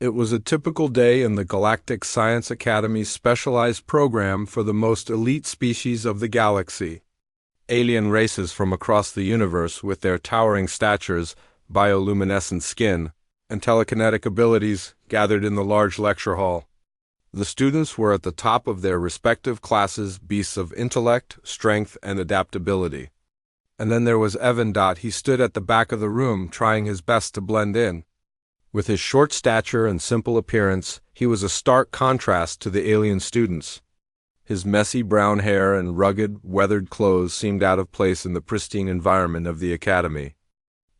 It was a typical day in the Galactic Science Academy's specialized program for the most elite species of the galaxy. Alien races from across the universe with their towering statures, bioluminescent skin, and telekinetic abilities gathered in the large lecture hall. The students were at the top of their respective classes, beasts of intellect, strength, and adaptability. And then there was Evan. He stood at the back of the room, trying his best to blend in. With his short stature and simple appearance, he was a stark contrast to the alien students. His messy brown hair and rugged, weathered clothes seemed out of place in the pristine environment of the academy.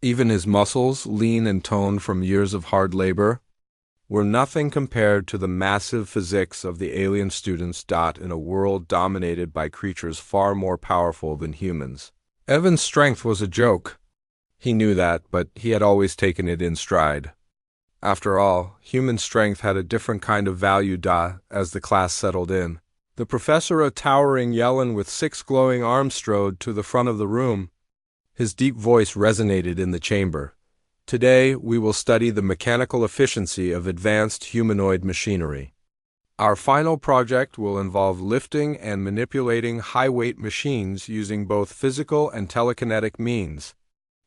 Even his muscles, lean and toned from years of hard labor, were nothing compared to the massive physiques of the alien students. In a world dominated by creatures far more powerful than humans. Evan's strength was a joke. He knew that, but he had always taken it in stride. After all, human strength had a different kind of value. As the class settled in, the professor, a towering Yellen with 6 glowing arms, strode to the front of the room. His deep voice resonated in the chamber. Today, we will study the mechanical efficiency of advanced humanoid machinery. Our final project will involve lifting and manipulating high-weight machines using both physical and telekinetic means.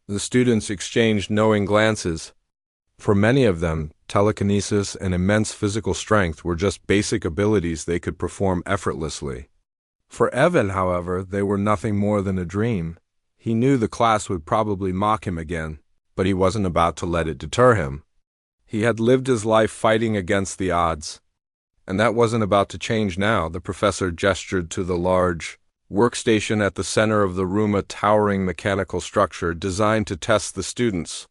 The students exchanged knowing glances. For many of them, telekinesis and immense physical strength were just basic abilities they could perform effortlessly. For Evan, however, they were nothing more than a dream. He knew the class would probably mock him again, but he wasn't about to let it deter him. He had lived his life fighting against the odds, and that wasn't about to change now. The professor gestured to the large workstation at the center of the room, a towering mechanical structure designed to test the students'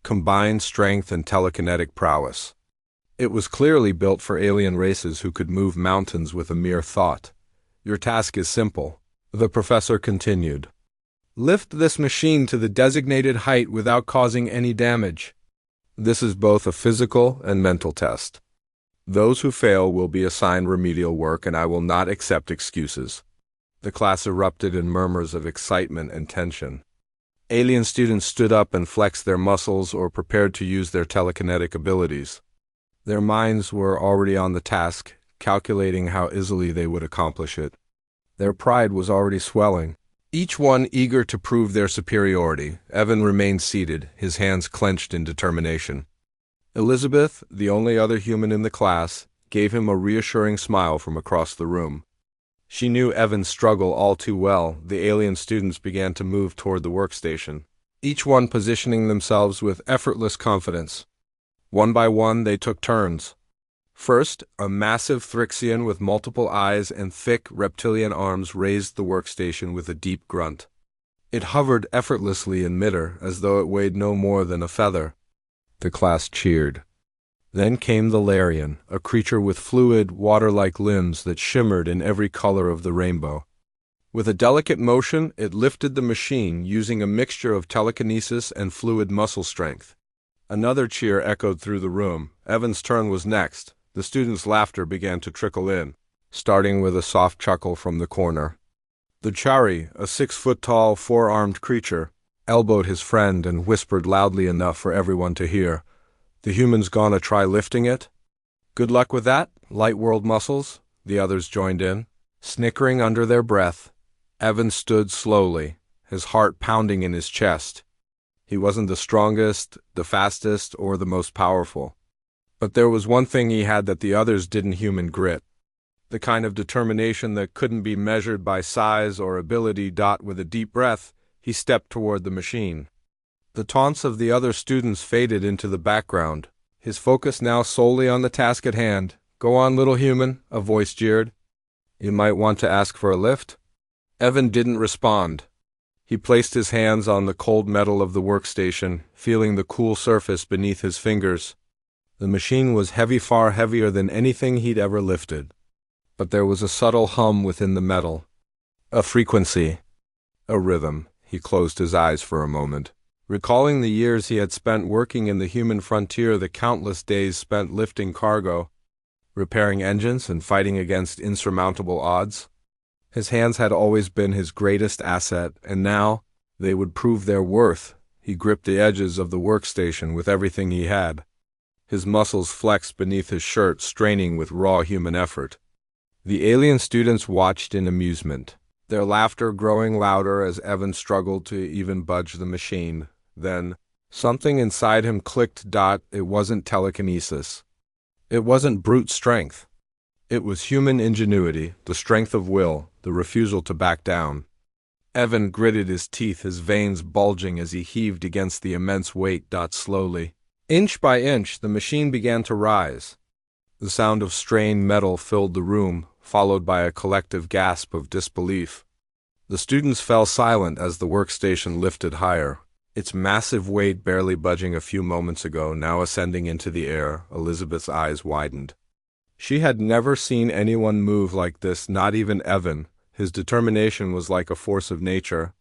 combined strength and telekinetic prowess. It was clearly built for alien races who could move mountains with a mere thought. Your task is simple, the professor continued. Lift this machine to the designated height without causing any damage. This is both a physical and mental test. Those who fail will be assigned remedial work, and I will not accept excuses. The class erupted in murmurs of excitement and tension. Alien students stood up and flexed their muscles or prepared to use their telekinetic abilities. Their minds were already on the task, calculating how easily they would accomplish it. Their pride was already swelling, each one eager to prove their superiority. Evan remained seated, his hands clenched in determination. Elizabeth, the only other human in the class, gave him a reassuring smile from across the room. She knew Evan's struggle all too well. The alien students began to move toward the workstation, each one positioning themselves with effortless confidence. One by one, they took turns. First, a massive Thrixian with multiple eyes and thick reptilian arms raised the workstation with a deep grunt. It hovered effortlessly in midair, as though it weighed no more than a feather. The class cheered. Then came the Larian, a creature with fluid, water-like limbs that shimmered in every color of the rainbow. With a delicate motion, it lifted the machine, using a mixture of telekinesis and fluid muscle strength. Another cheer echoed through the room. Evan's turn was next. The students' laughter began to trickle in, starting with a soft chuckle from the corner. The Chari, a 6-foot-tall, 4-armed creature, elbowed his friend and whispered loudly enough for everyone to hear, "The humans gonna try lifting it?" "Good luck with that, Lightworld muscles," the others joined in. Snickering under their breath, Evan stood slowly, his heart pounding in his chest. He wasn't the strongest, the fastest, or the most powerful. But there was one thing he had that the others didn't: human grit. The kind of determination that couldn't be measured by size or ability. With a deep breath, he stepped toward the machine. The taunts of the other students faded into the background, his focus now solely on the task at hand. "Go on, little human," a voice jeered. "You might want to ask for a lift." Evan didn't respond. He placed his hands on the cold metal of the workstation, feeling the cool surface beneath his fingers. The machine was heavy, far heavier than anything he'd ever lifted. But there was a subtle hum within the metal. A frequency. A rhythm. He closed his eyes for a moment, recalling the years he had spent working in the human frontier, the countless days spent lifting cargo, repairing engines, and fighting against insurmountable odds. His hands had always been his greatest asset, and now they would prove their worth. He gripped the edges of the workstation with everything he had. His muscles flexed beneath his shirt, straining with raw human effort. The alien students watched in amusement, their laughter growing louder as Evan struggled to even budge the machine. Then, something inside him clicked. It wasn't telekinesis. It wasn't brute strength. It was human ingenuity, the strength of will, the refusal to back down. Evan gritted his teeth, his veins bulging as he heaved against the immense weight. Slowly, inch by inch, the machine began to rise. The sound of strained metal filled the room, followed by a collective gasp of disbelief. The students fell silent as the workstation lifted higher, its massive weight barely budging a few moments ago, now ascending into the air. Elizabeth's eyes widened. She had never seen anyone move like this, not even Evan. His determination was like a force of nature,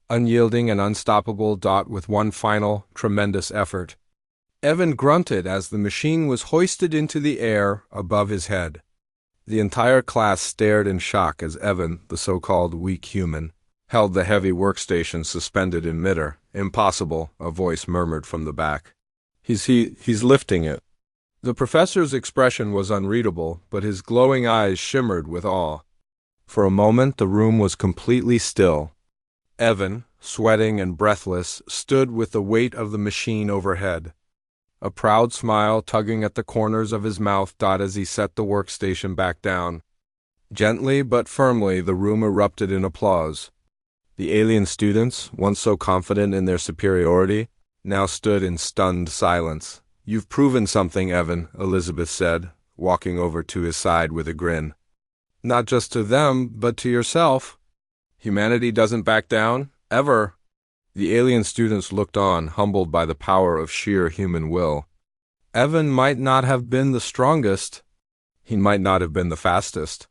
unyielding and unstoppable. With one final, tremendous effort, Evan grunted as the machine was hoisted into the air above his head. The entire class stared in shock as Evan, the so-called weak human, held the heavy workstation suspended in midair. Impossible, a voice murmured from the back. He's lifting it. The professor's expression was unreadable, but his glowing eyes shimmered with awe. For a moment, the room was completely still. Evan, sweating and breathless, stood with the weight of the machine overhead, a proud smile tugging at the corners of his mouth. As he set the workstation back down, gently but firmly, the room erupted in applause. The alien students, once so confident in their superiority, now stood in stunned silence. "You've proven something, Evan," Elizabeth said, walking over to his side with a grin. "Not just to them, but to yourself. Humanity doesn't back down, ever." The alien students looked on, humbled by the power of sheer human will. Evan might not have been the strongest, he might not have been the fastest,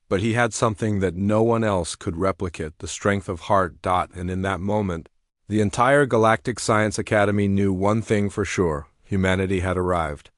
but he had something that no one else could replicate, the strength of heart. And in that moment, the entire Galactic Science Academy knew one thing for sure: humanity had arrived.